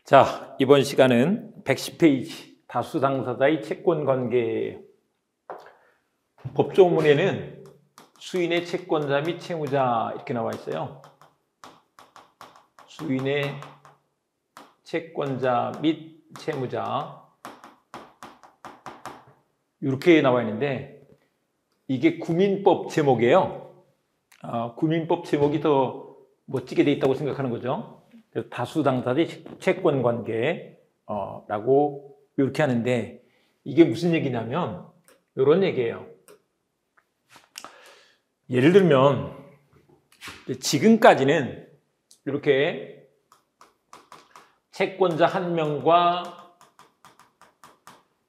자, 이번 시간은 110페이지 다수 당사자의 채권 관계. 법조문에는 수인의 채권자 및 채무자 이렇게 나와 있어요. 수인의 채권자 및 채무자 이렇게 나와 있는데 이게 구민법 제목이에요. 구민법 제목이 더 멋지게 돼 있다고 생각하는 거죠. 그래서 다수 당사자의 채권 관계라고 이렇게 하는데 이게 무슨 얘기냐면 이런 얘기예요. 예를 들면 지금까지는 이렇게 채권자 한 명과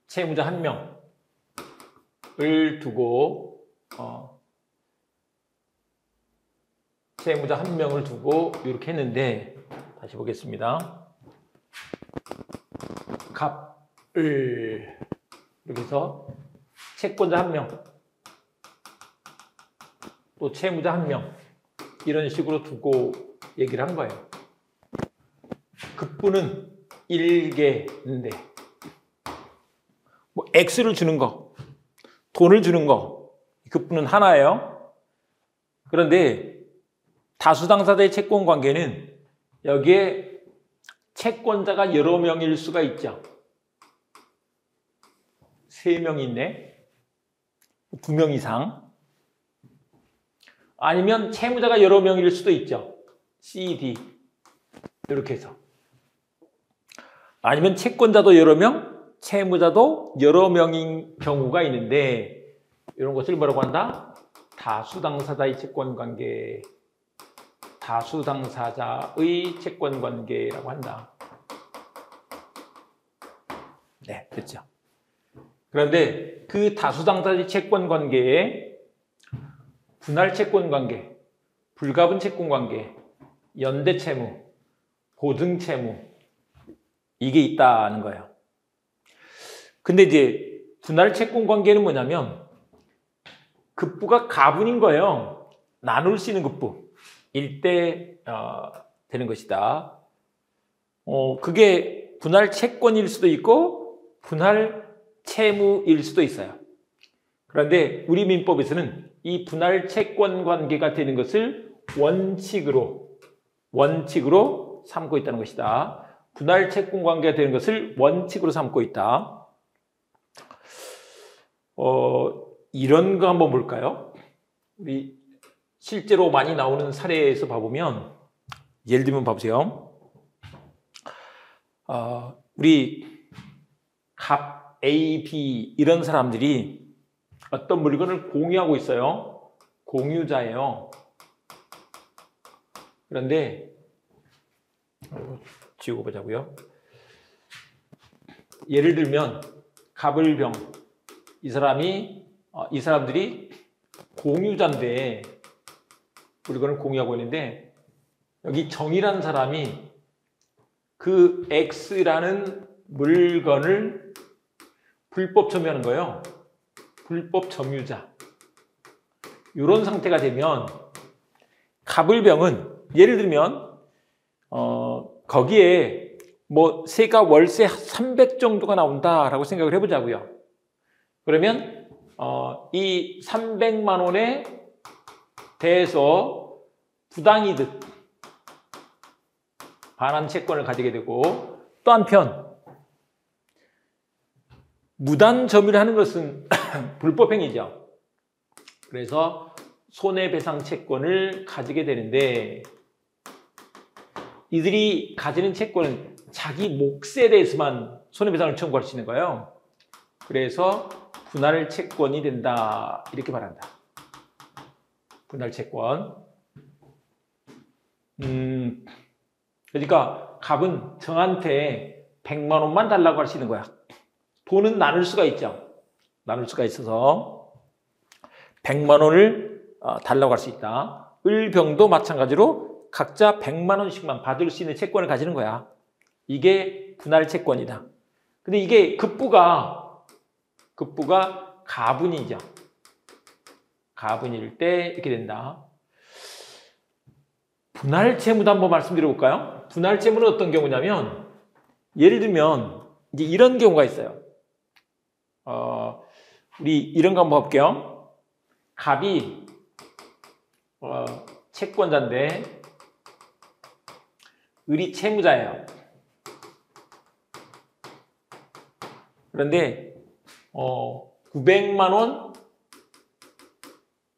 채무자 한 명을 두고 채무자 한 명을 두고 이렇게 했는데 다시 보겠습니다. 갑을 이렇게 해서 채권자 한 명, 또 채무자 한 명 이런 식으로 두고 얘기를 한 거예요. 급부는 1개인데 뭐 X를 주는 거, 돈을 주는 거, 급부는 하나예요. 그런데 다수당사자의 채권 관계는 여기에 채권자가 여러 명일 수가 있죠. 3명 있네. 2명 이상. 아니면 채무자가 여러 명일 수도 있죠. C, D 이렇게 해서. 아니면 채권자도 여러 명, 채무자도 여러 명인 경우가 있는데 이런 것을 뭐라고 한다? 다수당사자의 채권관계, 다수당사자의 채권관계라고 한다. 네, 그렇죠. 그런데 그 다수당사자의 채권관계에 분할 채권관계, 불가분 채권관계, 연대채무, 보증채무 이게 있다는 거예요. 근데 이제 분할 채권관계는 뭐냐면 급부가 가분인 거예요. 나눌 수 있는 급부. 일대 되는 것이다. 그게 분할 채권일 수도 있고 분할 채무일 수도 있어요. 그런데 우리 민법에서는 이 분할 채권 관계가 되는 것을 원칙으로 삼고 있다는 것이다. 분할 채권 관계가 되는 것을 원칙으로 삼고 있다. 이런 거 한번 볼까요? 우리 실제로 많이 나오는 사례에서 봐보면 예를 들면 봐보세요. 우리 갑, A, B 이런 사람들이 어떤 물건을 공유하고 있어요. 공유자예요. 그런데 지우고 보자고요. 예를 들면 갑을병 이 사람들이 공유자인데 물건을 공유하고 있는데 여기 정이라는 사람이 그 X라는 물건을 불법 점유하는 거예요. 불법 점유자. 이런 상태가 되면 갑을병은 예를 들면 거기에 뭐 세가 월세 300 정도가 나온다라고 생각을 해보자고요. 그러면 이 300만 원에 대해서 부당이득 반환 채권을 가지게 되고 또 한편 무단 점유를 하는 것은 불법행위죠. 그래서 손해배상 채권을 가지게 되는데 이들이 가지는 채권은 자기 몫에 대해서만 손해배상을 청구할 수 있는 거예요. 그래서 분할 채권이 된다 이렇게 말한다. 분할 채권. 그러니까 갑은 정한테 100만 원만 달라고 할 수 있는 거야. 돈은 나눌 수가 있죠. 나눌 수가 있어서 100만 원을 달라고 할 수 있다. 을병도 마찬가지로 각자 100만 원씩만 받을 수 있는 채권을 가지는 거야. 이게 분할 채권이다. 근데 이게 급부가 가분이죠. 가분일 때 이렇게 된다. 분할 채무도 한번 말씀드려 볼까요? 분할 채무는 어떤 경우냐면 예를 들면 이제 이런 경우가 있어요. 우리 이런 거 한번 볼게요. 갑이 채권자인데 을이 채무자예요. 그런데 900만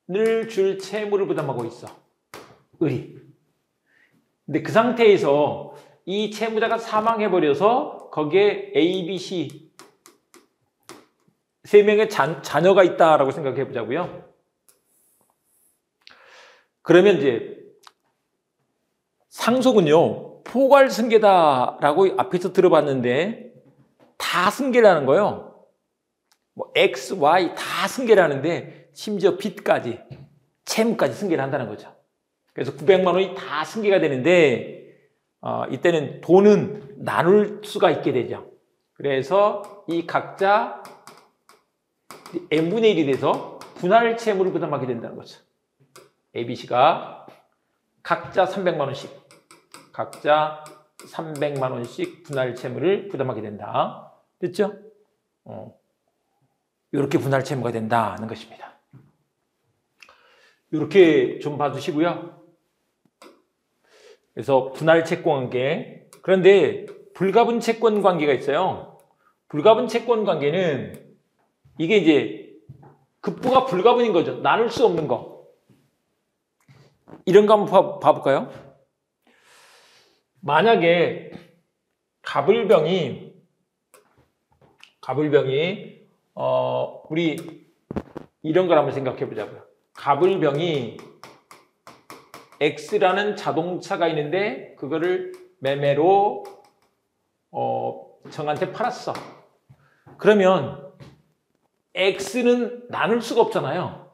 원을 줄 채무를 부담하고 있어. 을이. 근데 그 상태에서 이 채무자가 사망해버려서 거기에 A, B, C 세 명의 자녀가 있다라고 생각해 보자고요. 그러면 이제 상속은요, 포괄승계다라고 앞에서 들어봤는데 다 승계라는 거예요. 뭐 X, Y 다 승계라는데 심지어 빚까지, 채무까지 승계를 한다는 거죠. 그래서 900만 원이 다 승계가 되는데 이때는 돈은 나눌 수가 있게 되죠. 그래서 이 각자 n분의 1이 돼서 분할 채무를 부담하게 된다는 거죠. ABC가 각자 300만 원씩, 각자 300만 원씩 분할 채무를 부담하게 된다. 됐죠? 이렇게 분할 채무가 된다는 것입니다. 이렇게 좀 봐주시고요. 그래서 분할 채권 관계. 그런데 불가분 채권 관계가 있어요. 불가분 채권 관계는 이게 이제 급부가 불가분인 거죠. 나눌 수 없는 거. 이런 거 한번 봐볼까요? 만약에 가불병이 우리 이런 걸 한번 생각해 보자고요. 가불병이 X라는 자동차가 있는데 그거를 매매로 정한테 팔았어. 그러면 X는 나눌 수가 없잖아요.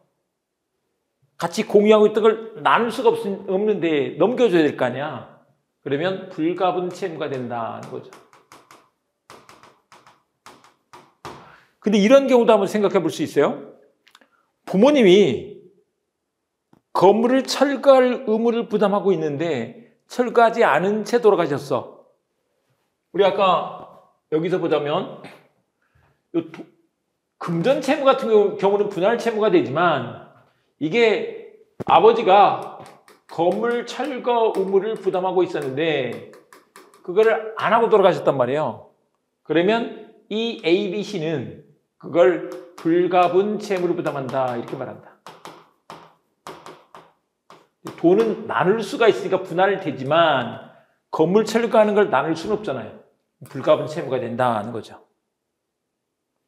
같이 공유하고 있던 걸 나눌 수가 없는데 넘겨줘야 될 거 아니야. 그러면 불가분 채무가 된다는 거죠. 근데 이런 경우도 한번 생각해 볼 수 있어요. 부모님이 건물을 철거할 의무를 부담하고 있는데 철거하지 않은 채 돌아가셨어. 우리 아까 여기서 보자면 금전 채무 같은 경우는 분할 채무가 되지만 이게 아버지가 건물 철거 의무를 부담하고 있었는데 그거를 안 하고 돌아가셨단 말이에요. 그러면 이 A, B, C는 그걸 불가분 채무를 부담한다 이렇게 말한다. 돈은 나눌 수가 있으니까 분할되지만 건물 철거하는 걸 나눌 수는 없잖아요. 불가분 채무가 된다는 거죠.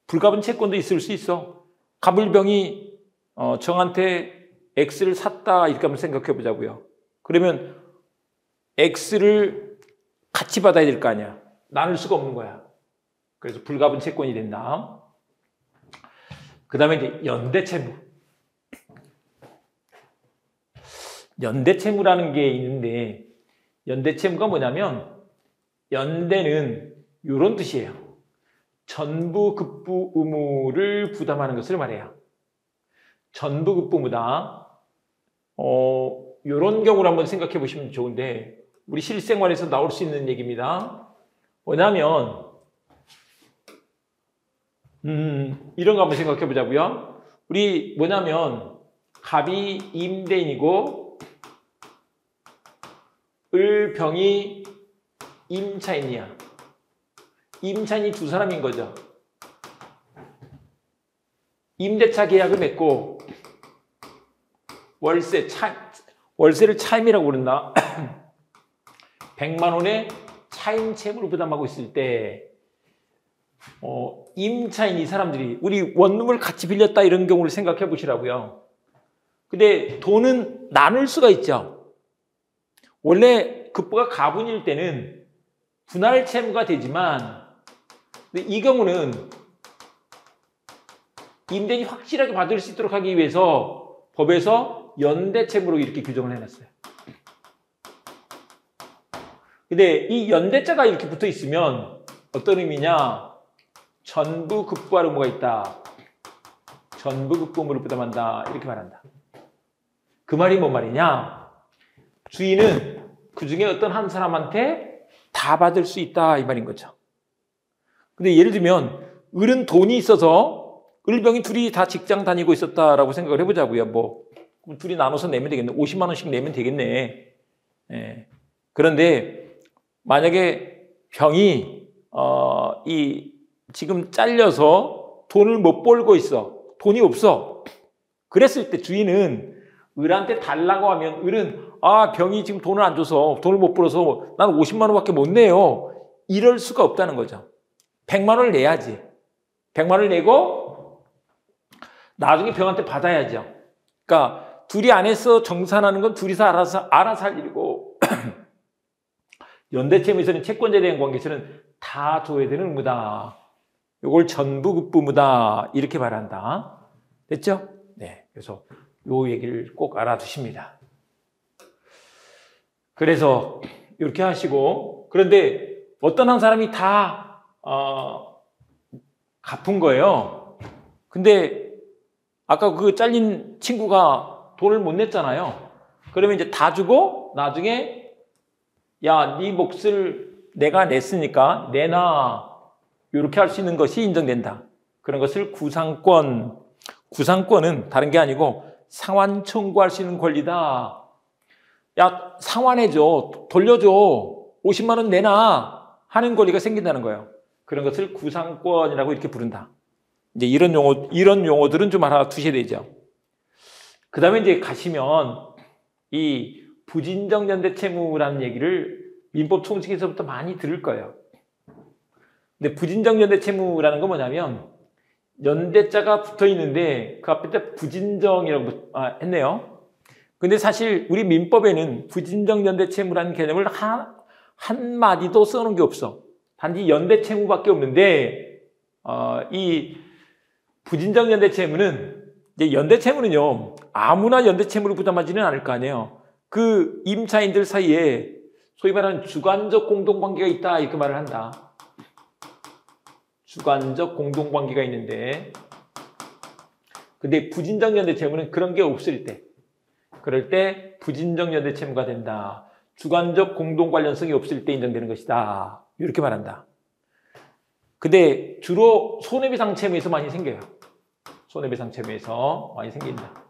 불가분 채권도 있을 수 있어. 가불병이 정한테 X를 샀다 이렇게 한번 생각해 보자고요. 그러면 X를 같이 받아야 될 거 아니야. 나눌 수가 없는 거야. 그래서 불가분 채권이 된다. 그 다음에 이제 연대채무. 연대채무라는 게 있는데 연대채무가 뭐냐면 연대는 이런 뜻이에요. 전부급부 의무를 부담하는 것을 말해요. 전부급부무다. 이런 경우를 한번 생각해 보시면 좋은데 우리 실생활에서 나올 수 있는 얘기입니다. 뭐냐면 이런 거 한번 생각해 보자고요. 우리 뭐냐면 갑이 임대인이고 을병이 임차인이야. 임차인이 두 사람인 거죠. 임대차 계약을 맺고 월세를 차임이라고 부른다. 100만 원의 차임 채무를 부담하고 있을 때 임차인 이 사람들이 우리 원룸을 같이 빌렸다 이런 경우를 생각해 보시라고요. 근데 돈은 나눌 수가 있죠. 원래 급부가 가분일 때는 분할 채무가 되지만 근데 이 경우는 임대인이 확실하게 받을 수 있도록 하기 위해서 법에서 연대 채무로 이렇게 규정을 해놨어요. 근데 이 연대자가 이렇게 붙어 있으면 어떤 의미냐? 전부 급부할 의무가 있다. 전부 급부 의무를 부담한다. 이렇게 말한다. 그 말이 뭔 말이냐? 주인은 그 중에 어떤 한 사람한테 다 받을 수 있다 이 말인 거죠. 근데 예를 들면 을은 돈이 있어서 을병이 둘이 다 직장 다니고 있었다라고 생각을 해보자고요. 뭐 그럼 둘이 나눠서 내면 되겠네. 50만 원씩 내면 되겠네. 예. 그런데 만약에 병이 지금 잘려서 돈을 못 벌고 있어. 돈이 없어. 그랬을 때 주인은 을한테 달라고 하면 을은 병이 지금 돈을 안 줘서 돈을 못 벌어서 난 50만 원밖에 못 내요. 이럴 수가 없다는 거죠. 100만 원을 내야지. 100만 원을 내고 나중에 병한테 받아야죠. 그러니까 둘이 안에서 정산하는 건 둘이서 알아서 할 일이고 연대채무에서는 채권자에 대한 관계에서는 다 줘야 되는 의무다. 이걸 전부급부무다. 이렇게 말한다. 됐죠? 네. 그래서 요 얘기를 꼭 알아두십니다. 그래서 이렇게 하시고 그런데 어떤 한 사람이 다 갚은 거예요. 근데 아까 그 잘린 친구가 돈을 못 냈잖아요. 그러면 이제 다 주고 나중에 야, 네 몫을 내가 냈으니까 내놔. 이렇게 할 수 있는 것이 인정된다. 그런 것을 구상권은 다른 게 아니고 상환 청구할 수 있는 권리다. 야, 상환해줘. 돌려줘. 50만 원 내놔. 하는 권리가 생긴다는 거예요. 그런 것을 구상권이라고 이렇게 부른다. 이제 이런 용어들은 좀 알아두셔야 되죠. 그 다음에 이제 가시면 이 부진정 연대채무라는 얘기를 민법 총칙에서부터 많이 들을 거예요. 근데 부진정 연대채무라는 건 뭐냐면 연대자가 붙어 있는데 그 앞에 부진정이라고 했네요. 근데 사실 우리 민법에는 부진정 연대채무라는 개념을 한 마디도 써놓은 게 없어. 단지 연대채무밖에 없는데 이 부진정 연대채무는 이제 연대채무는요 아무나 연대채무를 부담하지는 않을 거 아니에요. 그 임차인들 사이에 소위 말하는 주관적 공동관계가 있다 이렇게 말을 한다. 주관적 공동관계가 있는데 근데 부진정 연대채무는 그런 게 없을 때 그럴 때 부진정 연대채무가 된다. 주관적 공동 관련성이 없을 때 인정되는 것이다. 이렇게 말한다. 근데 주로 손해배상 채무에서 많이 생겨요. 손해배상 채무에서 많이 생긴다.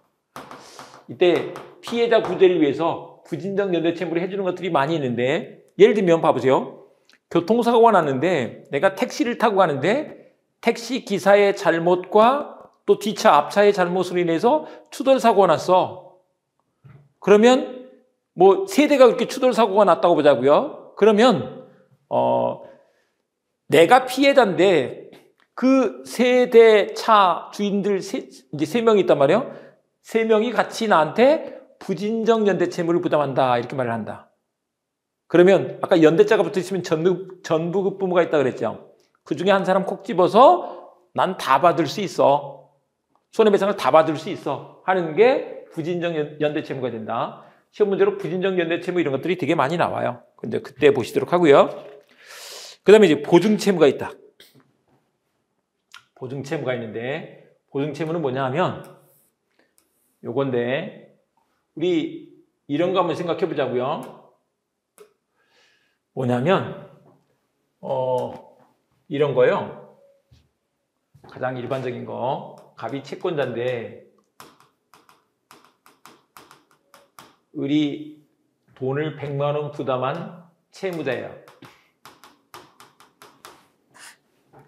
이때 피해자 구제를 위해서 부진정 연대채무를 해주는 것들이 많이 있는데 예를 들면 봐보세요. 교통사고가 났는데 내가 택시를 타고 가는데 택시 기사의 잘못과 또 뒤차 앞차의 잘못으로 인해서 추돌사고가 났어. 그러면 뭐 세대가 그렇게 추돌사고가 났다고 보자고요. 그러면 내가 피해자인데 그 세대 차 주인들 이제 세 명이 있단 말이에요. 세 명이 같이 나한테 부진정 연대채무를 부담한다 이렇게 말을 한다. 그러면 아까 연대자가 붙어 있으면 전부급부모가 있다 그랬죠. 그 중에 한 사람 콕 집어서 난 다 받을 수 있어. 손해배상을 다 받을 수 있어. 하는 게 부진정 연대채무가 된다. 시험 문제로 부진정 연대채무 이런 것들이 되게 많이 나와요. 근데 그때 보시도록 하고요. 그 다음에 이제 보증채무가 있다. 보증채무가 있는데 보증채무는 뭐냐 하면 요건데 우리 이런 거 한번 생각해 보자고요. 뭐냐면 이런 거요. 가장 일반적인 거 갑이 채권자인데 을이 돈을 100만 원 부담한 채무자예요.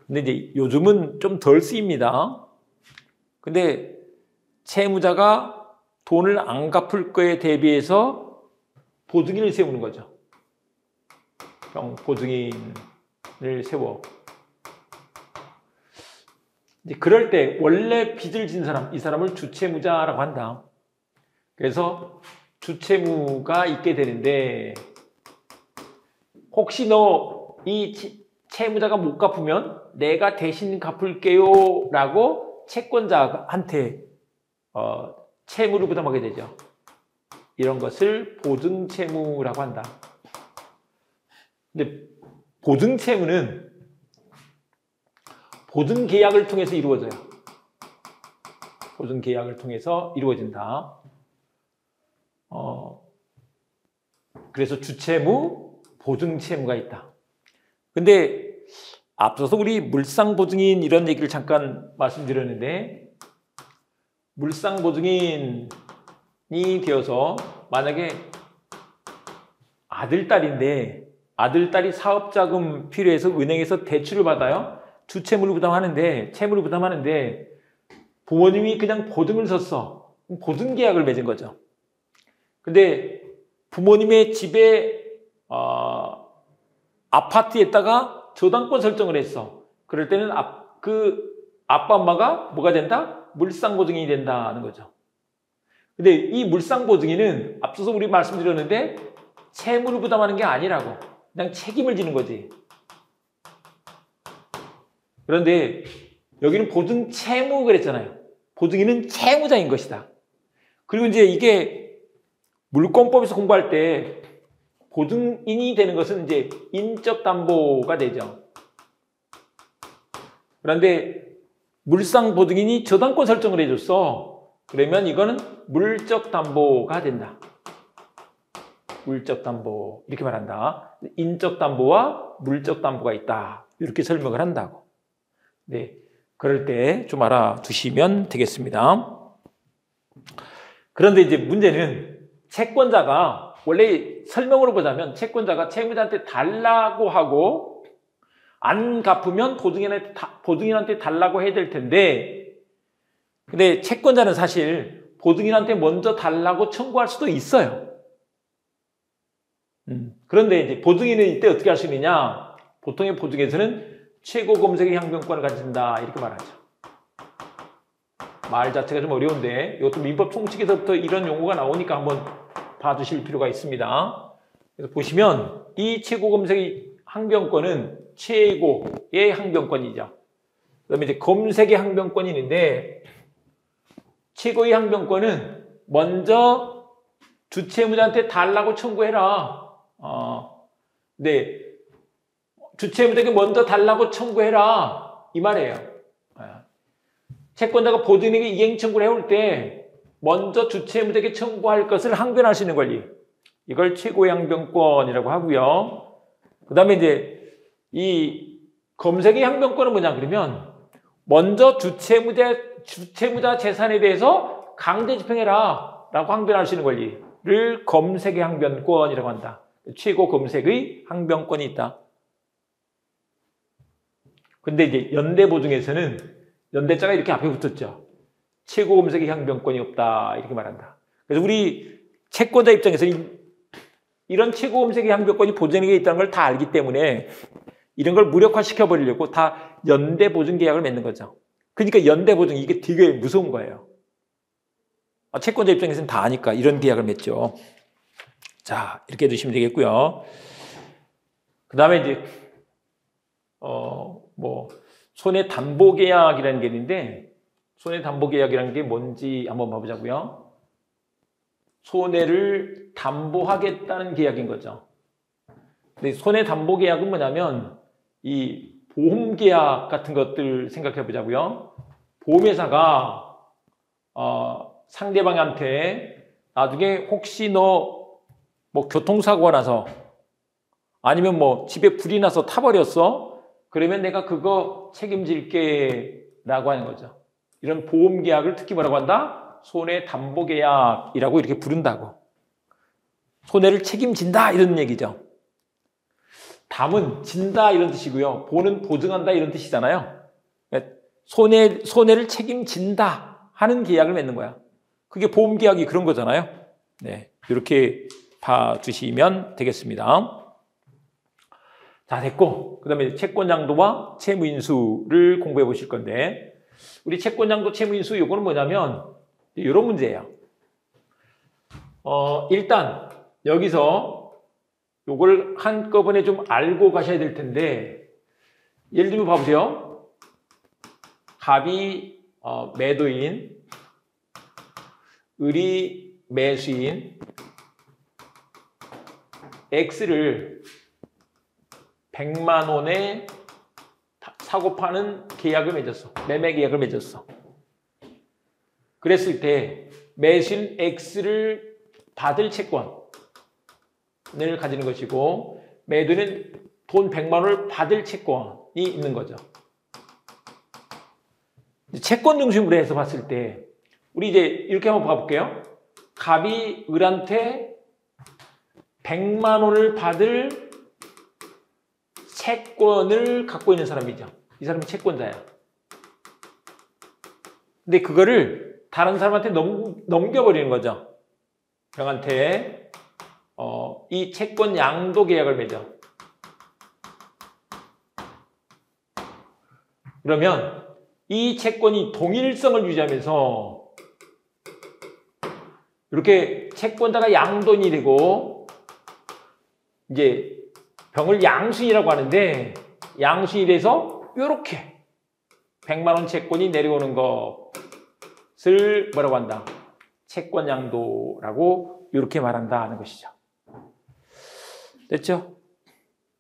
근데 이제 요즘은 좀 덜 쓰입니다. 근데 채무자가 돈을 안 갚을 거에 대비해서 보증인을 세우는 거죠. 보증인을 세워. 이제 그럴 때 원래 빚을 진 사람, 이 사람을 주채무자라고 한다. 그래서 주채무가 있게 되는데 혹시 너 이 채무자가 못 갚으면 내가 대신 갚을게요 라고 채권자한테 채무를 부담하게 되죠. 이런 것을 보증채무라고 한다. 근데 보증채무는 보증계약을 통해서 이루어져요. 보증계약을 통해서 이루어진다. 그래서 주채무, 보증채무가 있다. 근데 앞서서 우리 물상보증인 이런 얘기를 잠깐 말씀드렸는데, 물상보증인이 되어서 만약에 아들, 딸이 사업자금 필요해서 은행에서 대출을 받아요. 주채무를 부담하는데, 채무를 부담하는데 부모님이 그냥 보증을 섰어. 보증계약을 맺은 거죠. 근데 부모님의 집에 아파트에다가 저당권 설정을 했어. 그럴 때는 그 아빠 엄마가 뭐가 된다? 물상보증인이 된다는 거죠. 근데 이 물상보증인은 앞서서 우리 말씀드렸는데 채무를 부담하는 게 아니라고, 그냥 책임을 지는 거지. 그런데 여기는 보증 채무 그랬잖아요. 보증인은 채무자인 것이다. 그리고 이제 이게 물권법에서 공부할 때 보증인이 되는 것은 이제 인적 담보가 되죠. 그런데 물상 보증인이 저당권 설정을 해줬어. 그러면 이거는 물적 담보가 된다. 물적 담보 이렇게 말한다. 인적 담보와 물적 담보가 있다. 이렇게 설명을 한다고. 네, 그럴 때 좀 알아두시면 되겠습니다. 그런데 이제 문제는 채권자가, 원래 설명으로 보자면 채권자가 채무자한테 달라고 하고 안 갚으면 보증인한테 달라고 해야 될 텐데, 근데 채권자는 사실 보증인한테 먼저 달라고 청구할 수도 있어요. 그런데 이제 보증인은 이때 어떻게 할 수 있느냐? 보통의 보증에서는 최고 검색의 항변권을 가진다 이렇게 말하죠. 말 자체가 좀 어려운데 이것도 민법 총칙에서부터 이런 용어가 나오니까 한번 봐주실 필요가 있습니다. 그래서 보시면 이 최고 검색의 항변권은 최고의 항변권이죠. 그다음에 이제 검색의 항변권이 있는데, 최고의 항변권은 먼저 주채무자한테 달라고 청구해라. 네, 주채무자에게 먼저 달라고 청구해라 이 말이에요. 채권자가 보증인에게 이행 청구를 해올 때 먼저 주채무자에게 청구할 것을 항변할 수 있는 권리, 이걸 최고의 항변권이라고 하고요. 그 다음에 이제 이 검색의 항변권은 뭐냐 그러면 먼저 주채무자 재산에 대해서 강제 집행해라 라고 항변할 수 있는 권리를 검색의 항변권이라고 한다. 최고 검색의 항변권이 있다. 근데 이제 연대보증에서는 연대자가 이렇게 앞에 붙었죠. 최고 검색의 항변권이 없다 이렇게 말한다. 그래서 우리 채권자 입장에서 이런 최고 검색의 항변권이 보증인에게 있다는 걸 다 알기 때문에 이런 걸 무력화시켜 버리려고 다 연대보증 계약을 맺는 거죠. 그러니까 연대보증, 이게 되게 무서운 거예요. 채권자 입장에서는 다 아니까 이런 계약을 맺죠. 자, 이렇게 해두시면 되겠고요. 그 다음에 이제 손해담보계약이라는 게 있는데, 손해담보계약이라는 게 뭔지 한번 봐보자고요. 손해를 담보하겠다는 계약인 거죠. 근데 손해담보계약은 뭐냐면 이 보험계약 같은 것들 생각해 보자고요. 보험회사가 상대방한테 나중에 혹시 너 뭐 교통사고가 나서 아니면 뭐 집에 불이 나서 타버렸어? 그러면 내가 그거 책임질게 라고 하는 거죠. 이런 보험계약을 특히 뭐라고 한다? 손해담보계약이라고 이렇게 부른다고. 손해를 책임진다 이런 얘기죠. 담은 진다 이런 뜻이고요. 보는 보증한다 이런 뜻이잖아요. 손해를 책임진다 하는 계약을 맺는 거야. 그게 보험계약이 그런 거잖아요. 네, 이렇게 봐주시면 되겠습니다. 자, 됐고, 그 다음에 채권양도와 채무인수를 공부해 보실 건데, 우리 채권양도 채무인수 이거는 뭐냐면 이런 문제예요. 일단 여기서 요걸 한꺼번에 좀 알고 가셔야 될 텐데, 예를 들면 봐보세요. 갑이 매도인, 을이 매수인, X를 100만 원에 사고 파는 계약을 맺었어. 매매 계약을 맺었어. 그랬을 때 매수인 X를 받을 채권을 가지는 것이고, 매도는 돈 100만 원을 받을 채권이 있는 거죠. 채권 중심으로 해서 봤을 때 우리 이제 이렇게 한번 봐볼게요. 갑이 을한테 100만 원을 받을 채권을 갖고 있는 사람이죠. 이 사람이 채권자야. 근데 그거를 다른 사람한테 넘겨버리는 거죠. 병한테 이 채권 양도 계약을 맺어. 그러면 이 채권이 동일성을 유지하면서 이렇게 채권자가 양돈이 되고 이제 병을 양수인이라고 하는데 양수인이 돼서 이렇게 100만 원 채권이 내려오는 것을 뭐라고 한다? 채권 양도라고 이렇게 말한다 하는 것이죠. 됐죠?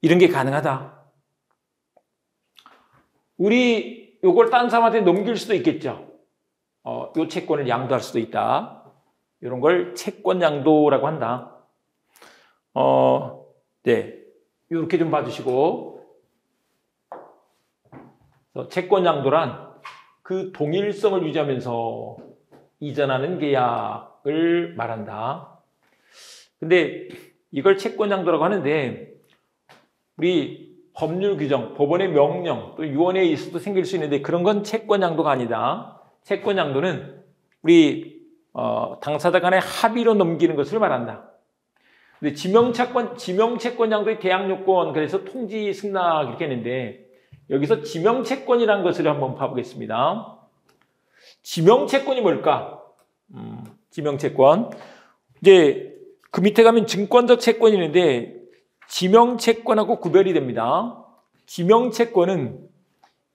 이런 게 가능하다. 우리 요걸 딴 사람한테 넘길 수도 있겠죠. 요 채권을 양도할 수도 있다. 이런 걸 채권 양도라고 한다. 네. 이렇게 좀 봐주시고. 채권 양도란 그 동일성을 유지하면서 이전하는 계약을 말한다. 근데 이걸 채권 양도라고 하는데 우리 법률 규정, 법원의 명령, 또 유언에 있어도 생길 수 있는데 그런 건 채권 양도가 아니다. 채권 양도는 우리 당사자 간의 합의로 넘기는 것을 말한다. 근데 지명채권 양도의 대항 요건, 그래서 통지 승낙 이렇게 했는데 여기서 지명채권이라는 것을 한번 봐보겠습니다. 지명채권이 뭘까? 지명채권. 이제 그 밑에 가면 증권적 채권이 있는데 지명채권하고 구별이 됩니다. 지명채권은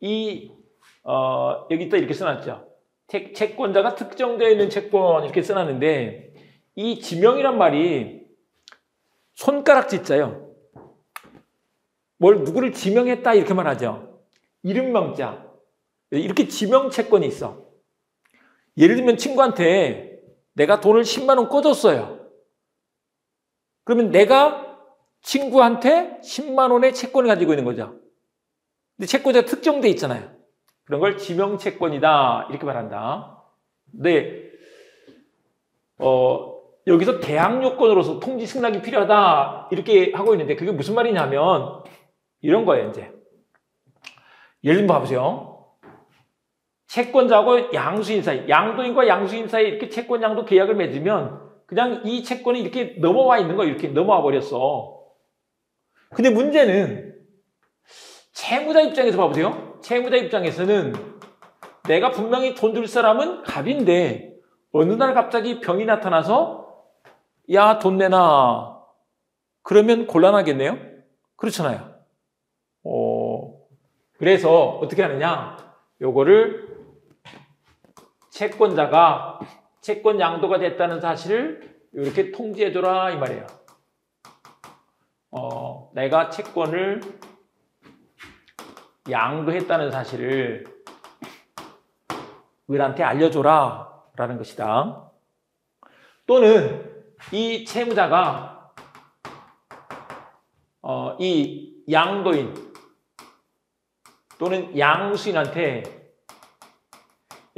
여기 또 이렇게 써놨죠. 채권자가 특정되어 있는 채권 이렇게 써놨는데 이 지명이란 말이 손가락짓자요. 누구를 지명했다 이렇게 말하죠. 이름명자. 이렇게 지명채권이 있어. 예를 들면 친구한테 내가 돈을 10만 원 꿔줬어요. 그러면 내가 친구한테 10만 원의 채권을 가지고 있는 거죠. 근데 채권자가 특정돼 있잖아요. 그런 걸 지명채권이다 이렇게 말한다. 근데 여기서 대항 요건으로서 통지 승낙이 필요하다 이렇게 하고 있는데 그게 무슨 말이냐면 이런 거예요. 이제 예를 들면 봐보세요. 채권자하고 양수인 사이, 양도인과 양수인 사이 이렇게 채권 양도 계약을 맺으면 그냥 이 채권이 이렇게 넘어와 있는 거예요. 이렇게 넘어와 버렸어. 근데 문제는 채무자 입장에서 봐보세요. 채무자 입장에서는 내가 분명히 돈 줄 사람은 갑인데 어느 날 갑자기 병이 나타나서 야, 돈 내놔. 그러면 곤란하겠네요? 그렇잖아요. 그래서 어떻게 하느냐? 요거를 채권자가 채권 양도가 됐다는 사실을 이렇게 통지해줘라 이 말이에요. 내가 채권을 양도했다는 사실을 을한테 알려줘라 라는 것이다. 또는 이 채무자가 이 양도인 또는 양수인한테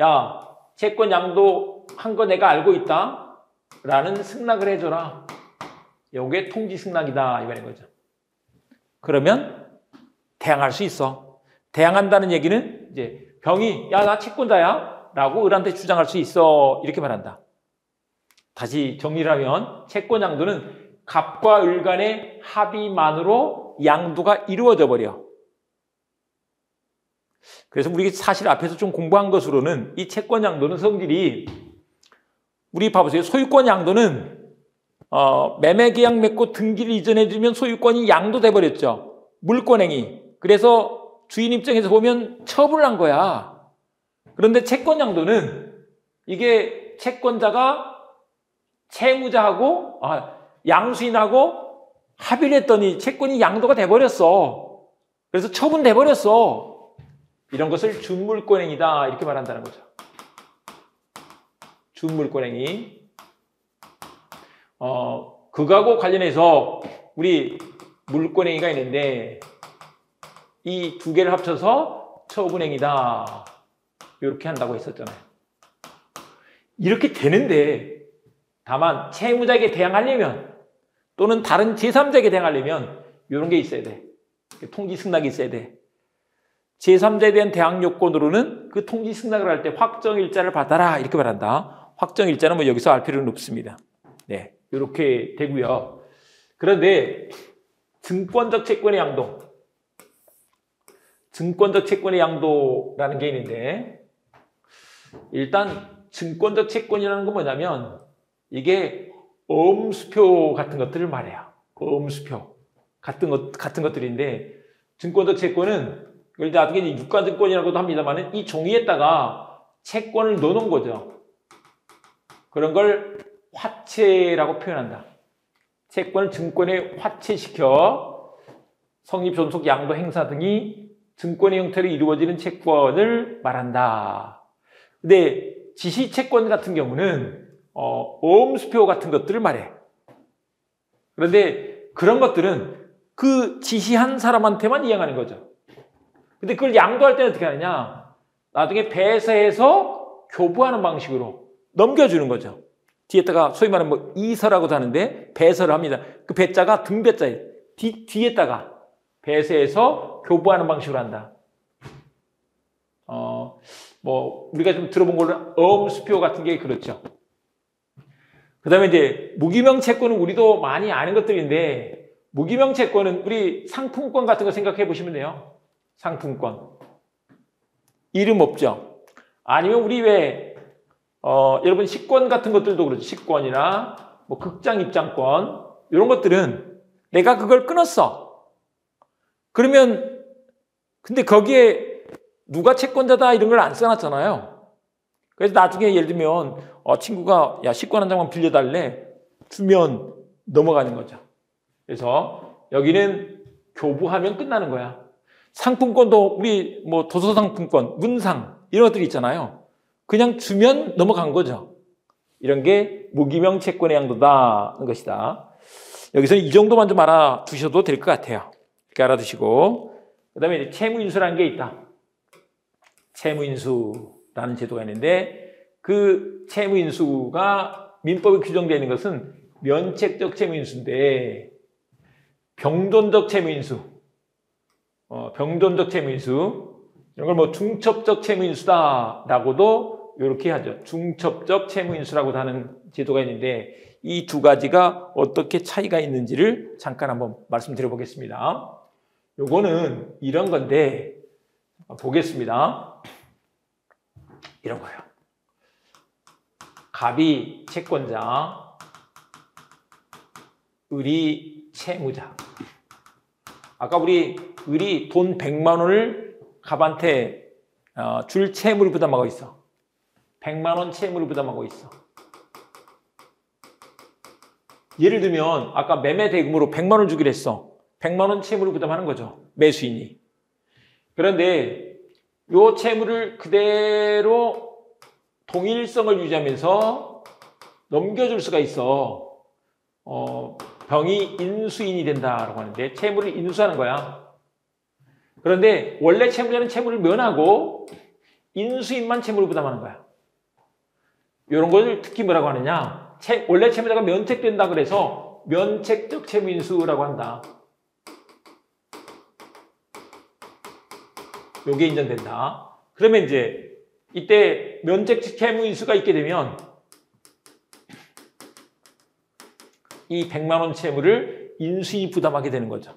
야, 채권 양도한 거 내가 알고 있다 라는 승낙을 해줘라. 요게 통지 승낙이다 이 말인 거죠. 그러면 대항할 수 있어. 대항한다는 얘기는 이제 병이 야, 나 채권자야 라고 을한테 주장할 수 있어 이렇게 말한다. 다시 정리를 하면 채권 양도는 갑과 을 간의 합의만으로 양도가 이루어져 버려. 그래서 우리 사실 앞에서 좀 공부한 것으로는 이 채권 양도는 성질이 우리 봐보세요. 소유권 양도는 매매 계약 맺고 등기를 이전해 주면 소유권이 양도돼 버렸죠. 물권행위. 그래서 주인 입장에서 보면 처분을 한 거야. 그런데 채권 양도는 이게 채권자가 채무자하고 양수인하고 합의를 했더니 채권이 양도가 돼 버렸어. 그래서 처분돼 버렸어. 이런 것을 준물권행위다 이렇게 말한다는 거죠. 준물권행위. 그거하고 관련해서 우리 물권행위가 있는데 이 두 개를 합쳐서 처분행위다. 이렇게 한다고 했었잖아요. 이렇게 되는데 다만 채무자에게 대항하려면 또는 다른 제3자에게 대항하려면 이런 게 있어야 돼. 통지 승낙이 있어야 돼. 제3자에 대한 대항 요건으로는 그 통지 승낙을 할 때 확정일자를 받아라 이렇게 말한다. 확정일자는 뭐 여기서 알 필요는 없습니다. 네, 이렇게 되고요. 그런데 증권적 채권의 양도, 증권적 채권의 양도라는 게 있는데 일단 증권적 채권이라는 건 뭐냐면 이게 엄수표 같은 것들을 말해요. 엄수표 같은 것들인데 증권적 채권은 이걸 나중에 유가증권이라고도 합니다만 이 종이에다가 채권을 넣어놓은 거죠. 그런 걸 화채라고 표현한다. 채권을 증권에 화채시켜 성립, 존속, 양도, 행사 등이 증권의 형태로 이루어지는 채권을 말한다. 근데 지시채권 같은 경우는 어음수표 같은 것들을 말해. 그런데 그런 것들은 그 지시한 사람한테만 이행하는 거죠. 근데 그걸 양도할 때는 어떻게 하느냐? 나중에 배서해서 교부하는 방식으로 넘겨주는 거죠. 뒤에다가 소위 말하는 뭐 이서라고도 하는데 배서를 합니다. 그 배자가 등배자예요. 뒤에다가 배서해서 교부하는 방식으로 한다. 뭐 우리가 좀 들어본 걸로 어음수표 같은 게 그렇죠. 그 다음에 이제 무기명 채권은 우리도 많이 아는 것들인데 무기명 채권은 우리 상품권 같은 거 생각해 보시면 돼요. 상품권. 이름 없죠. 아니면 우리 왜 여러분 식권 같은 것들도 그렇죠. 식권이나 뭐 극장 입장권 이런 것들은 내가 그걸 끊었어. 그러면 근데 거기에 누가 채권자다 이런 걸 안 써놨잖아요. 그래서 나중에 예를 들면 친구가 야 식권 한 장만 빌려달래 주면 넘어가는 거죠. 그래서 여기는 교부하면 끝나는 거야. 상품권도 우리 뭐 도서상품권, 문상 이런 것들이 있잖아요. 그냥 주면 넘어간 거죠. 이런 게 무기명 채권의 양도다는 것이다. 여기서 이 정도만 좀 알아두셔도 될 것 같아요. 이렇게 알아두시고 그 다음에 채무인수라는 게 있다. 채무인수라는 제도가 있는데 그 채무인수가 민법에 규정되어 있는 것은 면책적 채무인수인데 병존적 채무인수, 병존적 채무인수 이런 걸 뭐 중첩적 채무인수다라고도 이렇게 하죠. 중첩적 채무인수라고도 하는 제도가 있는데 이 두 가지가 어떻게 차이가 있는지를 잠깐 한번 말씀드려 보겠습니다. 요거는 이런 건데 보겠습니다. 이런 거예요. 갑이 채권자, 을이 채무자. 아까 우리 을이 돈 100만 원을 갑한테 줄 채무를 부담하고 있어. 100만 원 채무를 부담하고 있어. 예를 들면 아까 매매 대금으로 100만 원 주기로 했어. 100만 원 채무를 부담하는 거죠. 매수인이. 그런데 이 채무를 그대로 동일성을 유지하면서 넘겨줄 수가 있어. 병이 인수인이 된다라고 하는데 채무를 인수하는 거야. 그런데 원래 채무자는 채무를 면하고 인수인만 채무를 부담하는 거야. 이런 걸 특히 뭐라고 하느냐? 원래 채무자가 면책된다 그래서 면책적 채무인수라고 한다. 요게 인정된다. 그러면 이제 이때 면책적 채무인수가 있게 되면 이 100만 원 채무를 인수인이 부담하게 되는 거죠.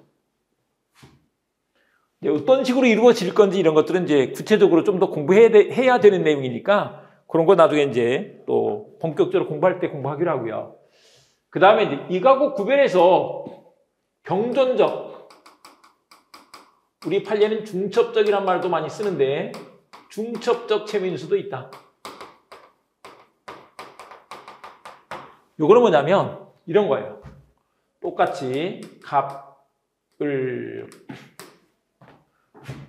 이제 어떤 식으로 이루어질 건지 이런 것들은 이제 구체적으로 좀 더 공부해야 되는 내용이니까 그런 거 나중에 이제 또 본격적으로 공부할 때 공부하기로 하고요. 그 다음에 이제 이가고 구별해서 병존적, 우리 판례는 중첩적이란 말도 많이 쓰는데 중첩적 채무인수도 있다. 요거는 뭐냐면 이런 거예요. 똑같이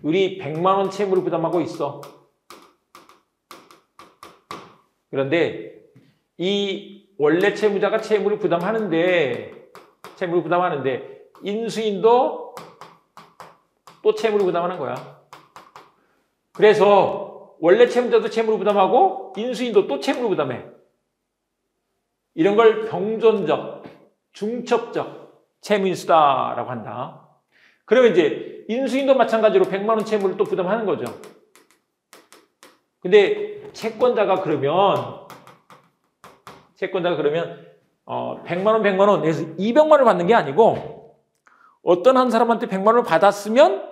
을이 100만 원 채무를 부담하고 있어. 그런데 이 원래 채무자가 채무를 부담하는데 인수인도 또 채무를 부담하는 거야. 그래서 원래 채무자도 채무를 부담하고 인수인도 또 채무를 부담해. 이런 걸 병존적, 중첩적 채무인수다라고 한다. 그러면 이제 인수인도 마찬가지로 100만 원 채무를 또 부담하는 거죠. 근데 채권자가 그러면 100만 원 해서 200만 원을 받는 게 아니고 어떤 한 사람한테 100만 원을 받았으면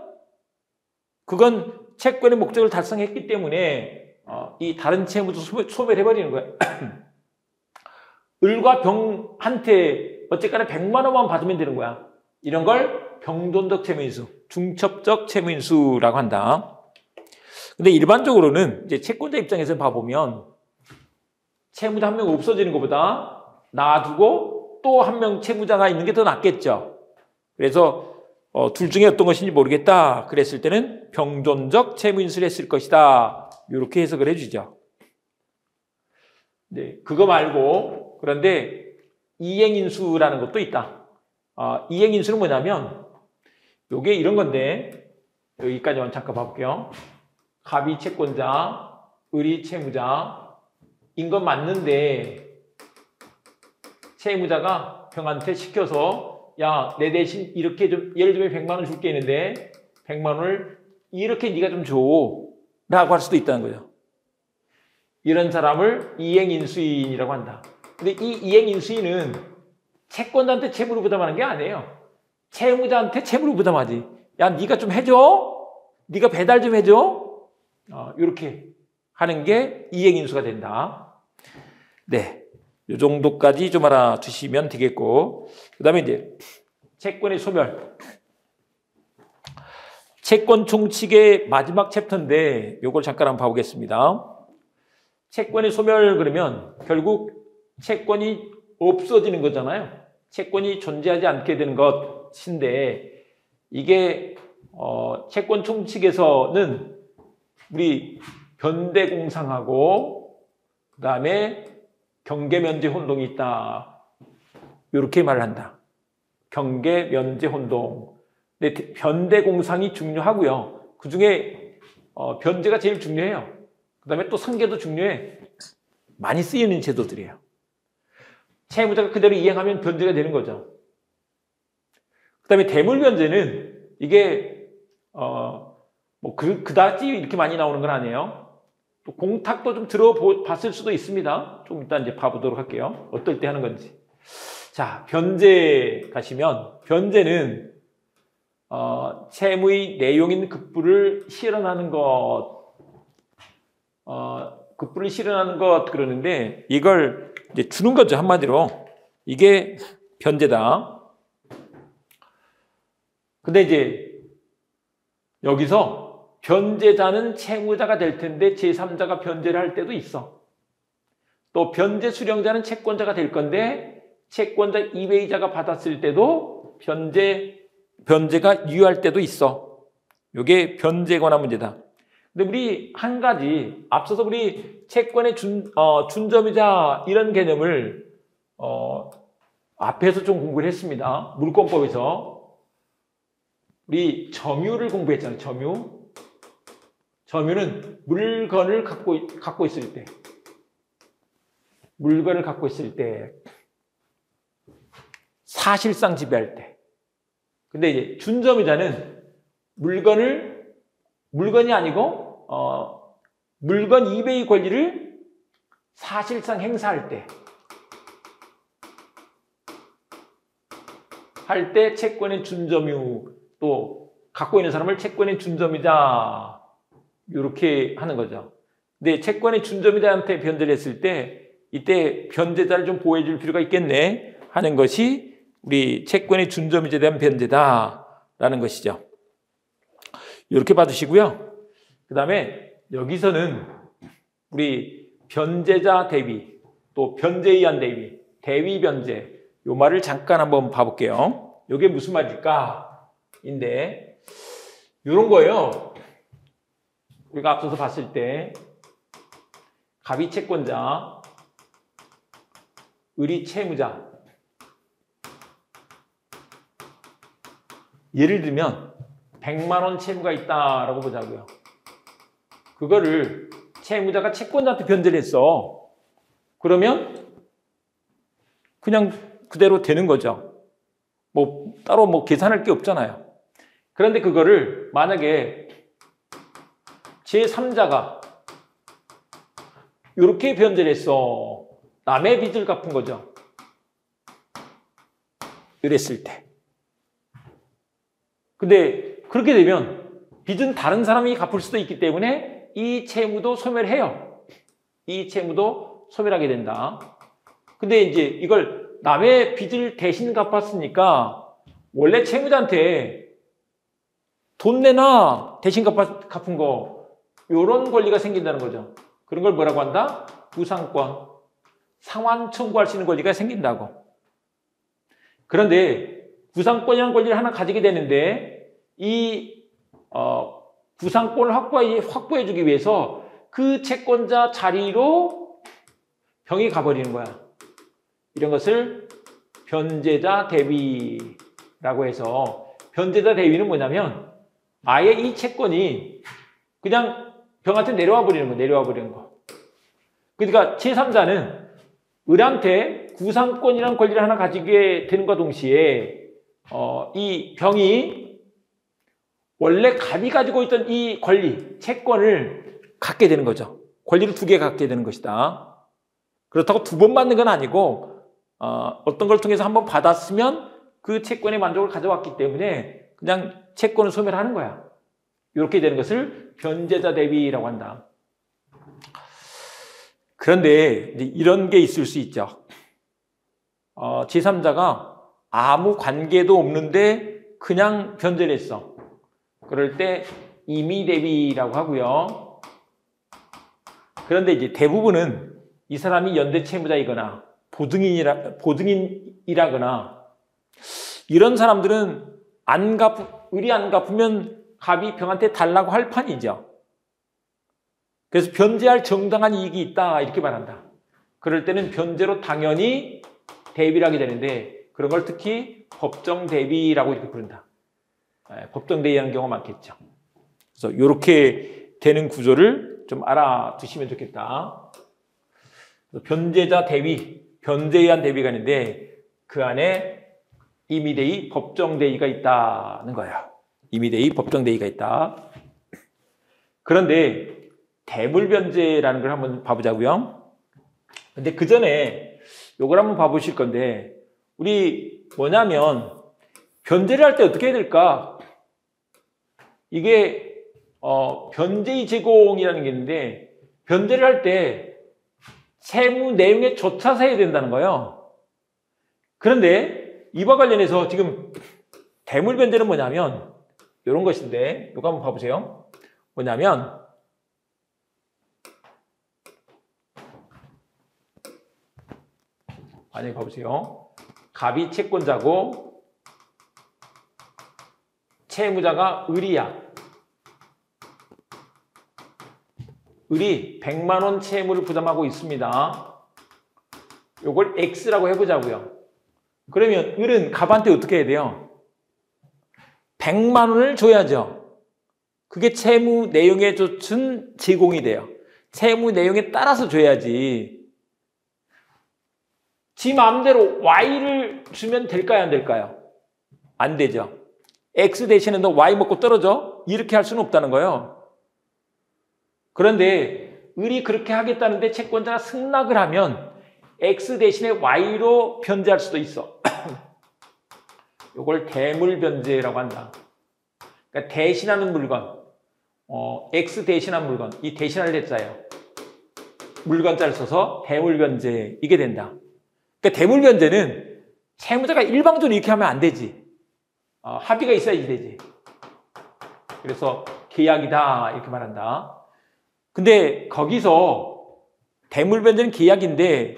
그건 채권의 목적을 달성했기 때문에 이 다른 채무도 소멸해버리는 거야. 을과 병한테 어쨌거나 100만 원만 받으면 되는 거야. 이런 걸 병존적 채무인수, 중첩적 채무인수라고 한다. 근데 일반적으로는 이제 채권자 입장에서 봐보면 채무자 한 명 없어지는 것보다 놔두고 또 한 명 채무자가 있는 게 더 낫겠죠. 그래서 둘 중에 어떤 것인지 모르겠다 그랬을 때는 병존적 채무인수를 했을 것이다. 이렇게 해석을 해주죠. 네, 그거 말고 그런데 이행인수라는 것도 있다. 이행인수는 뭐냐면 요게 이런 건데 여기까지만 잠깐 봐볼게요. 갑이 채권자, 을이 채무자 인 건 맞는데 채무자가 병한테 시켜서 야, 내 대신 이렇게 좀 예를 들면 100만 원 줄게 했는데 100만 원을 이렇게 네가 좀 줘 라고 할 수도 있다는 거죠. 이런 사람을 이행인수인이라고 한다. 근데 이 이행인수인은 채권자한테 채무를 부담하는 게 아니에요. 채무자한테 채무를 부담하지. 야, 네가 좀 해줘? 네가 배달 좀 해줘? 이렇게 하는 게 이행인수가 된다. 네, 이 정도까지 좀 알아두시면 되겠고, 그 다음에 이제 채권의 소멸. 채권 총칙의 마지막 챕터인데 이걸 잠깐 한번 봐보겠습니다. 채권의 소멸 그러면 결국 채권이 없어지는 거잖아요. 채권이 존재하지 않게 되는 것인데 이게 채권 총칙에서는 우리 변대공상하고 그 다음에 경계면제혼동이 있다. 이렇게 말을 한다. 경계면제혼동. 근데 변대공상이 중요하고요. 그 중에 변제가 제일 중요해요. 그 다음에 또 상계도 중요해. 많이 쓰이는 제도들이에요. 채무자가 그대로 이행하면 변제가 되는 거죠. 그 다음에 대물변제는 이게 그다지 이렇게 많이 나오는 건 아니에요. 또 공탁도 좀 들어봤을 수도 있습니다. 좀 이따 이제 봐보도록 할게요. 어떨 때 하는 건지. 자, 변제 가시면 변제는 채무의 내용인 급부를 실현하는 것, 급부를 실현하는 것 그러는데 이걸 이제 주는 거죠. 한마디로 이게 변제다. 근데 이제 여기서 변제자는 채무자가 될 텐데 제3자가 변제를 할 때도 있어. 또 변제 수령자는 채권자가 될 건데 채권자 이외의자가 받았을 때도 변제가 유효할 때도 있어. 이게 변제 권한 문제다. 근데 우리 한 가지 앞서서 우리 채권의 준점이자 이런 개념을 앞에서 좀 공부를 했습니다. 물권법에서 우리 점유를 공부했잖아요. 점유는 물건을 갖고 있을 때, 물건을 갖고 있을 때, 사실상 지배할 때. 근데 이제 준점유자는 물건이 아니고 물건 이배의 권리를 사실상 행사할 때, 채권의 준점유, 또 갖고 있는 사람을 채권의 준점유자 이렇게 하는 거죠. 근데 채권의 준점유자한테 변제를 했을 때 이때 변제자를 좀 보호해 줄 필요가 있겠네 하는 것이 우리 채권의 준점유자에 대한 변제다라는 것이죠. 이렇게 봐주시고요. 그 다음에 여기서는 우리 변제자 대위, 또 변제에 의한 대위, 대위 변제 요 말을 잠깐 한번 봐볼게요. 이게 무슨 말일까? 인데 이런 거예요. 우리가 앞서서 봤을 때 갑이 채권자, 을이 채무자. 예를 들면 100만 원 채무가 있다라고 보자고요. 그거를 채무자가 채권자한테 변제를 했어. 그러면 그냥 그대로 되는 거죠. 뭐 따로 뭐 계산할 게 없잖아요. 그런데 그거를 만약에 제3자가 이렇게 변제를 했어. 남의 빚을 갚은 거죠. 이랬을 때. 근데 그렇게 되면 빚은 다른 사람이 갚을 수도 있기 때문에 이 채무도 소멸해요. 이 채무도 소멸하게 된다. 근데 이제 이걸 남의 빚을 대신 갚았으니까 원래 채무자한테 돈 내놔 대신 갚은 거 이런 권리가 생긴다는 거죠. 그런 걸 뭐라고 한다? 부상권, 상환 청구할 수 있는 권리가 생긴다고. 그런데 부상권이라는 권리를 하나 가지게 되는데 이 부상권을 확보해주기 위해서 그 채권자 자리로 병이 가버리는 거야. 이런 것을 변제자 대위라고 해서 변제자 대위는 뭐냐면 아예 이 채권이 그냥 병한테 내려와 버리는 거, 내려와 버리는 거. 그러니까 제3자는 을한테 구상권이라는 권리를 하나 가지게 되는과 동시에 이 병이 원래 갑이 가지고 있던 이 권리, 채권을 갖게 되는 거죠. 권리를 2개 갖게 되는 것이다. 그렇다고 2번 받는 건 아니고 어떤 걸 통해서 한번 받았으면 그 채권의 만족을 가져왔기 때문에 그냥 채권을 소멸하는 거야. 이렇게 되는 것을 변제자 대위라고 한다. 그런데 이제 이런 게 있을 수 있죠. 제3자가 아무 관계도 없는데 그냥 변제를 했어. 그럴 때 임의대위라고 하고요. 그런데 이제 대부분은 이 사람이 연대 채무자이거나 보증인이라거나 이런 사람들은 을이 안 갚으면 갑이 병한테 달라고 할 판이죠. 그래서 변제할 정당한 이익이 있다 이렇게 말한다. 그럴 때는 변제로 당연히 대위를 하게 되는데 그런 걸 특히 법정 대위라고 이렇게 부른다. 법정 대위하는 경우가 많겠죠. 그래서 이렇게 되는 구조를 좀 알아두시면 좋겠다. 변제자 대위, 변제에 의한 대위가 있는데 그 안에 임의대위, 법정대위가 있다는 거예요. 임의대위, 법정대위가 있다. 그런데 대물변제라는 걸 한번 봐보자고요. 근데 그 전에 요걸 한번 봐보실 건데 우리 뭐냐면 변제를 할 때 어떻게 해야 될까? 이게 변제의 제공이라는 게 있는데 변제를 할 때 채무 내용에 쫓아서 해야 된다는 거예요. 그런데 이와 관련해서 지금 대물변제는 뭐냐면 이런 것인데 이거 한번 봐보세요. 뭐냐면 만약에 봐보세요. 갑이 채권자고 채무자가 을이야. 을이 100만 원 채무를 부담하고 있습니다. 요걸 X라고 해보자고요. 그러면 을은 갑한테 어떻게 해야 돼요? 100만 원을 줘야죠. 그게 채무 내용에 준 제공이 돼요. 채무 내용에 따라서 줘야지. 지 마음대로 Y를 주면 될까요? 안 될까요? 안 되죠. X 대신에 너 Y 먹고 떨어져? 이렇게 할 수는 없다는 거예요. 그런데 을이 그렇게 하겠다는데 채권자가 승낙을 하면 X 대신에 Y로 변제할 수도 있어. 이걸 대물변제라고 한다. 그러니까 대신하는 물건, X 대신한 물건, 이 대신할 대자예요. 물건자를 써서 대물변제 이게 된다. 그러니까 대물변제는 채무자가 일방적으로 이렇게 하면 안 되지. 합의가 있어야지 되지. 그래서 계약이다 이렇게 말한다. 근데 거기서 대물변제는 계약인데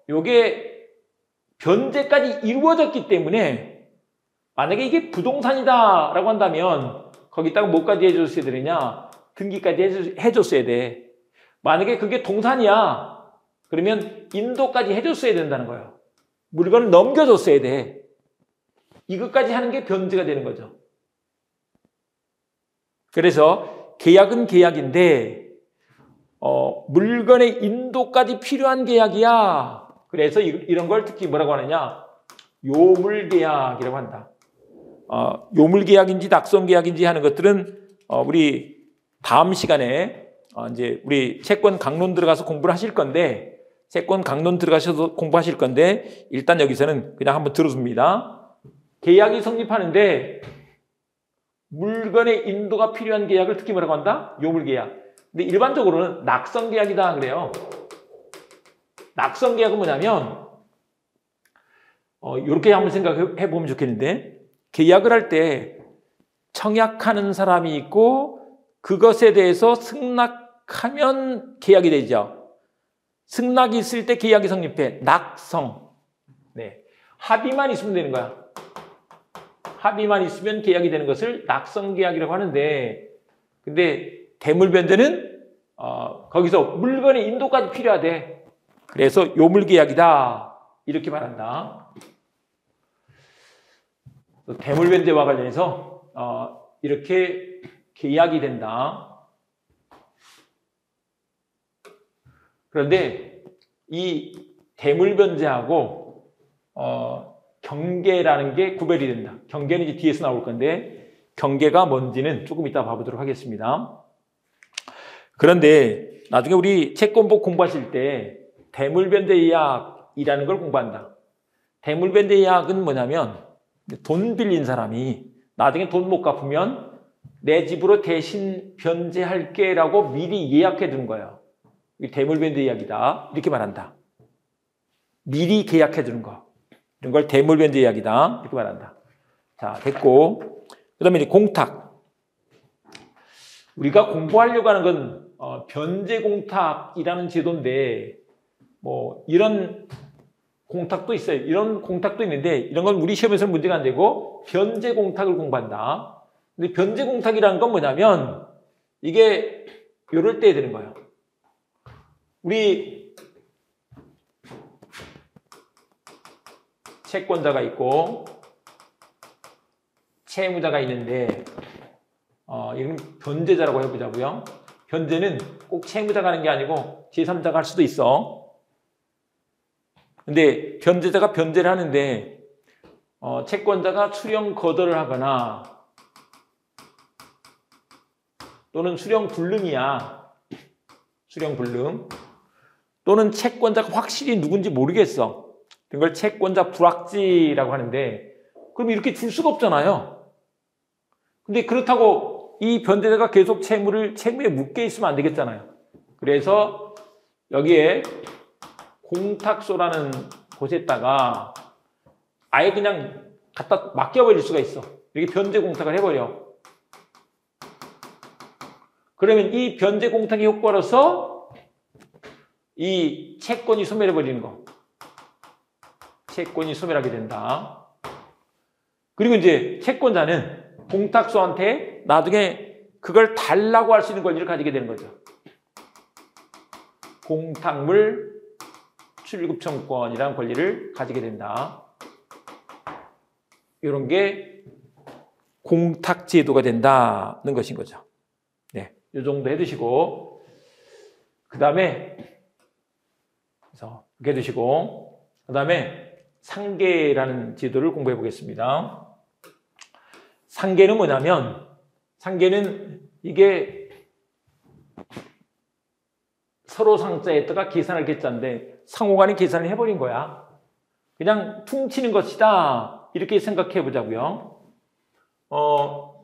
요게 변제까지 이루어졌기 때문에 만약에 이게 부동산이다라고 한다면 거기다가 뭐까지 해줬어야 되느냐? 등기까지 해줬어야 돼. 만약에 그게 동산이야. 그러면 인도까지 해줬어야 된다는 거예요. 물건을 넘겨줬어야 돼. 이것까지 하는 게 변제가 되는 거죠. 그래서 계약은 계약인데 물건의 인도까지 필요한 계약이야. 그래서 이런 걸 특히 뭐라고 하느냐? 요물계약이라고 한다. 요물계약인지 낙성계약인지 하는 것들은 우리 다음 시간에 이제 우리 채권 강론 들어가서 공부를 하실 건데, 채권 강론 들어가셔서 공부하실 건데, 일단 여기서는 그냥 한번 들어줍니다. 계약이 성립하는데 물건의 인도가 필요한 계약을 특히 뭐라고 한다? 요물계약. 근데 일반적으로는 낙성계약이다 그래요. 낙성계약은 뭐냐면 이렇게 한번 생각해 보면 좋겠는데, 계약을 할 때 청약하는 사람이 있고 그것에 대해서 승낙하면 계약이 되죠. 승낙이 있을 때 계약이 성립해. 낙성. 네. 합의만 있으면 되는 거야. 합의만 있으면 계약이 되는 것을 낙성계약이라고 하는데, 근데 대물변제는 거기서 물건의 인도까지 필요하대. 그래서 요물계약이다 이렇게 말한다. 대물변제와 관련해서 이렇게 계약이 된다. 그런데 이 대물변제하고 경계라는 게 구별이 된다. 경계는 이제 뒤에서 나올 건데, 경계가 뭔지는 조금 이따 봐보도록 하겠습니다. 그런데 나중에 우리 채권법 공부하실 때 대물변제의약이라는 걸 공부한다. 대물변제의약은 뭐냐면, 돈 빌린 사람이 나중에 돈 못 갚으면 내 집으로 대신 변제할게 라고 미리 예약해 두는 거예요. 이게 대물변제의약이다 이렇게 말한다. 미리 계약해 두는 거, 이런 걸 대물변제의약이다 이렇게 말한다. 자, 됐고, 그 다음에 이제 공탁. 우리가 공부하려고 하는 건 변제공탁이라는 제도인데, 뭐 이런 공탁도 있어요. 이런 공탁도 있는데, 이런 건 우리 시험에서는 문제가 안 되고 변제공탁을 공부한다. 근데 변제공탁이라는 건 뭐냐면, 이게 이럴 때 되는 거예요. 우리 채권자가 있고 채무자가 있는데, 이건 변제자라고 해보자고요. 변제는 꼭 채무자가 하는 게 아니고 제3자가 할 수도 있어. 근데 변제자가 변제를 하는데 채권자가 수령 거절을 하거나 또는 수령 불능이야. 수령 불능. 또는 채권자가 확실히 누군지 모르겠어. 이걸 채권자 불확지라고 하는데, 그럼 이렇게 줄 수가 없잖아요. 근데 그렇다고 이 변제자가 계속 채무에 묶여 있으면 안 되겠잖아요. 그래서 여기에 공탁소라는 곳에다가 아예 그냥 갖다 맡겨버릴 수가 있어. 이렇게 변제 공탁을 해버려. 그러면 이 변제 공탁의 효과로서 이 채권이 소멸해버리는 거. 채권이 소멸하게 된다. 그리고 이제 채권자는 공탁소한테 나중에 그걸 달라고 할 수 있는 권리를 가지게 되는 거죠. 공탁물 출급청권이라는 권리를 가지게 된다. 이런 게 공탁제도가 된다는 것인 거죠. 네, 이 정도 해두시고, 그 다음에 이렇게 해두시고, 그 다음에 상계라는 제도를 공부해 보겠습니다. 상계는 뭐냐면, 상계는 이게 서로 상자에다가 계산할 계자인데 상호간에 계산을 해버린 거야. 그냥 퉁치는 것이다 이렇게 생각해 보자고요.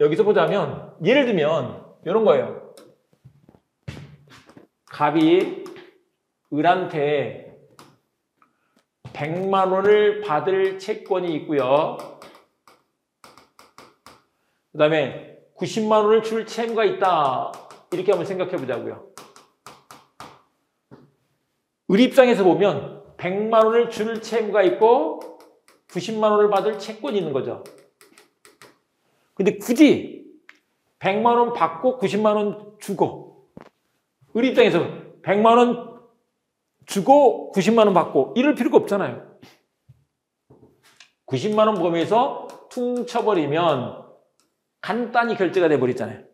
여기서 보자면, 예를 들면 이런 거예요. 갑이 을한테 100만 원을 받을 채권이 있고요. 그 다음에 90만 원을 줄 채무가 있다. 이렇게 한번 생각해 보자고요. 을 입장에서 보면 100만 원을 줄 채무가 있고 90만 원을 받을 채권이 있는 거죠. 근데 굳이 100만 원 받고 90만 원 주고, 을 입장에서 100만 원 주고 90만 원 받고 이럴 필요가 없잖아요. 90만 원 범위에서 퉁쳐버리면 간단히 결제가 돼버리잖아요.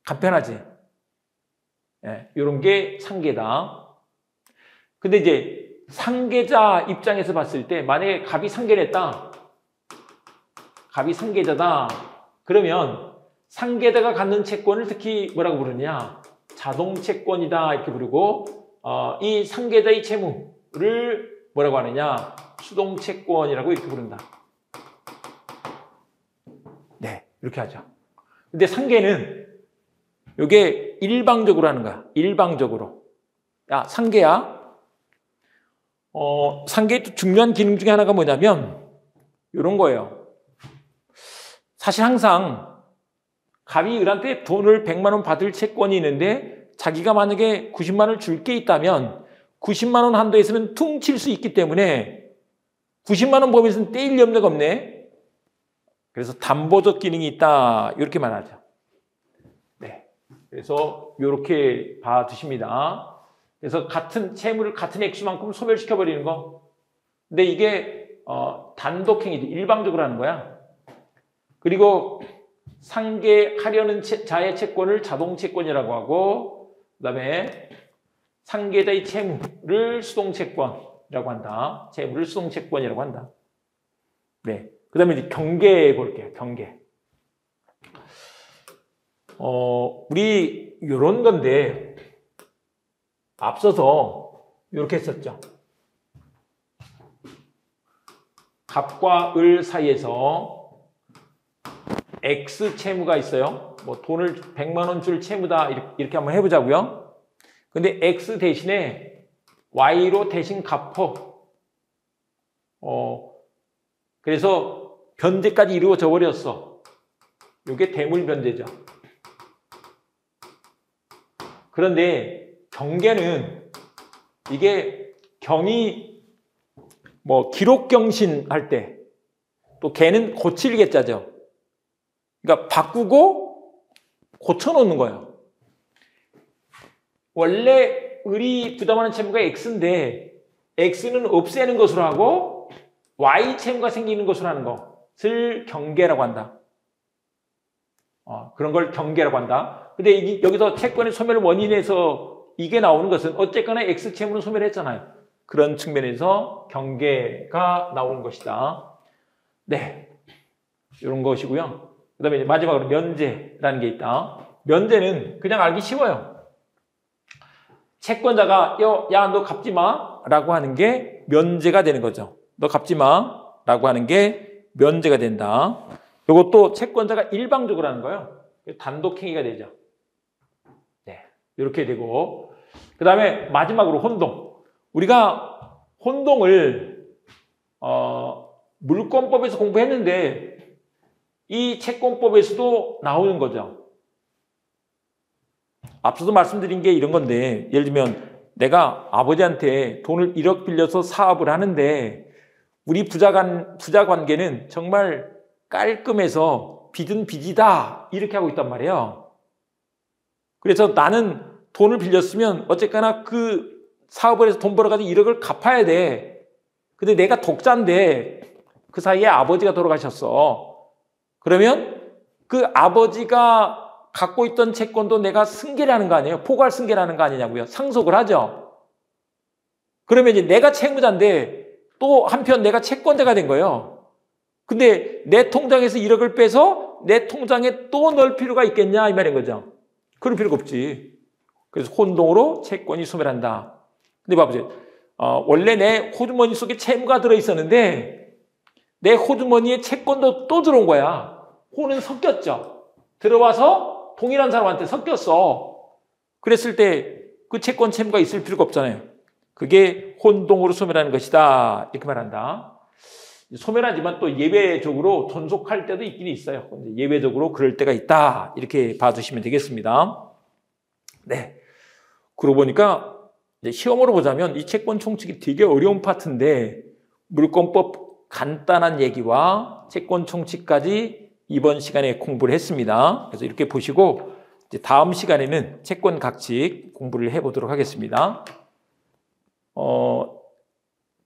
간편하지. 예, 이런 게 상계다. 근데 이제 상계자 입장에서 봤을 때 만약에 갑이 상계를 했다. 갑이 상계자다. 그러면 상계자가 갖는 채권을 특히 뭐라고 부르냐? 자동채권이다 이렇게 부르고 이 상계자의 채무를 뭐라고 하느냐? 수동채권이라고 이렇게 부른다. 네, 이렇게 하죠. 근데 상계는 이게 일방적으로 하는 거야. 일방적으로. 야, 상계야. 상계의 또 중요한 기능 중에 하나가 뭐냐면 이런 거예요. 사실 항상 갑이 을한테 돈을 100만 원 받을 채권이 있는데 자기가 만약에 90만 원을 줄 게 있다면 90만 원 한도에서는 퉁칠 수 있기 때문에 90만 원 범위에서는 떼일 염려가 없네. 그래서 담보적 기능이 있다. 이렇게 말하죠. 네. 그래서 이렇게 봐두십니다. 그래서 같은 채무를 같은 액수만큼 소멸시켜버리는 거. 근데 이게 단독행위지. 일방적으로 하는 거야. 그리고 상계하려는 자의 채권을 자동채권이라고 하고 그다음에 상계자의 채무를 수동채권이라고 한다. 채무를 수동채권이라고 한다. 네. 그 다음에 이제 경계 볼게요. 경계. 우리 이런 건데 앞서서 이렇게 했었죠. 갑과 을 사이에서 X 채무가 있어요. 뭐 돈을 100만 원 줄 채무다 이렇게 한번 해보자고요. 근데 X 대신에 Y로 대신 갚어. 그래서 변제까지 이루어져 버렸어. 이게 대물 변제죠. 그런데 경계는 이게 경이 뭐 기록경신 할 때 또 개는 고칠 개자죠. 그러니까 바꾸고 고쳐놓는 거예요. 원래 을이 부담하는 채무가 X인데 X는 없애는 것으로 하고 Y 채무가 생기는 것으로 하는 것을 경계라고 한다. 그런 걸 경계라고 한다. 근데 여기서 채권의 소멸 원인에서 이게 나오는 것은 어쨌거나 X 채무는 소멸했잖아요. 그런 측면에서 경계가 나오는 것이다. 네, 이런 것이고요. 그 다음에 마지막으로 면제라는 게 있다. 면제는 그냥 알기 쉬워요. 채권자가 야, 너 갚지 마 라고 하는 게 면제가 되는 거죠. 너 갚지 마 라고 하는 게 면제가 된다. 이것도 채권자가 일방적으로 하는 거예요. 단독행위가 되죠. 네, 이렇게 되고 그 다음에 마지막으로 혼동. 우리가 혼동을 물권법에서 공부했는데 이 채권법에서도 나오는 거죠. 앞서도 말씀드린 게 이런 건데 예를 들면 내가 아버지한테 돈을 1억 빌려서 사업을 하는데 우리 부자 관계는 정말 깔끔해서 빚은 빚이다 이렇게 하고 있단 말이에요. 그래서 나는 돈을 빌렸으면 어쨌거나 그 사업을 해서 돈 벌어가지고 1억을 갚아야 돼. 근데 내가 독자인데 그 사이에 아버지가 돌아가셨어. 그러면 그 아버지가 갖고 있던 채권도 내가 승계를 하는 거 아니에요? 포괄 승계를 하는 거 아니냐고요? 상속을 하죠. 그러면 이제 내가 채무자인데 또 한편 내가 채권자가 된 거예요. 근데 내 통장에서 1억을 빼서 내 통장에 또 넣을 필요가 있겠냐 이 말인 거죠. 그럴 필요가 없지. 그래서 혼동으로 채권이 소멸한다. 근데 봐보세요. 원래 내 호주머니 속에 채무가 들어있었는데 내 호주머니에 채권도 또 들어온 거야. 호는 섞였죠. 들어와서 동일한 사람한테 섞였어. 그랬을 때 그 채권 채무가 있을 필요가 없잖아요. 그게 혼동으로 소멸하는 것이다. 이렇게 말한다. 소멸하지만 또 예외적으로 존속할 때도 있긴 있어요. 예외적으로 그럴 때가 있다. 이렇게 봐주시면 되겠습니다. 네. 그러고 보니까 이제 시험으로 보자면 이 채권 총칙이 되게 어려운 파트인데 물권법 간단한 얘기와 채권 총칙까지 이번 시간에 공부를 했습니다. 그래서 이렇게 보시고 이제 다음 시간에는 채권 각칙 공부를 해보도록 하겠습니다.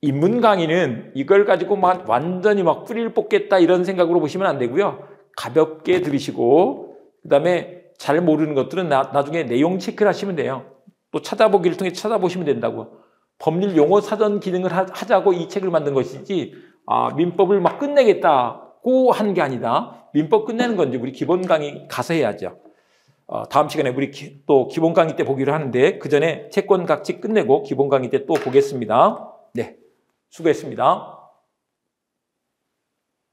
입문 강의는 이걸 가지고 막 완전히 막 뿌리를 뽑겠다 이런 생각으로 보시면 안 되고요. 가볍게 들으시고 그다음에 잘 모르는 것들은 나중에 내용 체크를 하시면 돼요. 또 찾아보기를 통해 찾아보시면 된다고. 법률 용어 사전 기능을 하자고 이 책을 만든 것이지 민법을 막 끝내겠다고 한 게 아니다. 민법 끝내는 건 이제 우리 기본 강의 가서 해야죠. 다음 시간에 우리 또 기본 강의 때 보기로 하는데 그 전에 채권 각지 끝내고 기본 강의 때 또 보겠습니다. 네, 수고했습니다.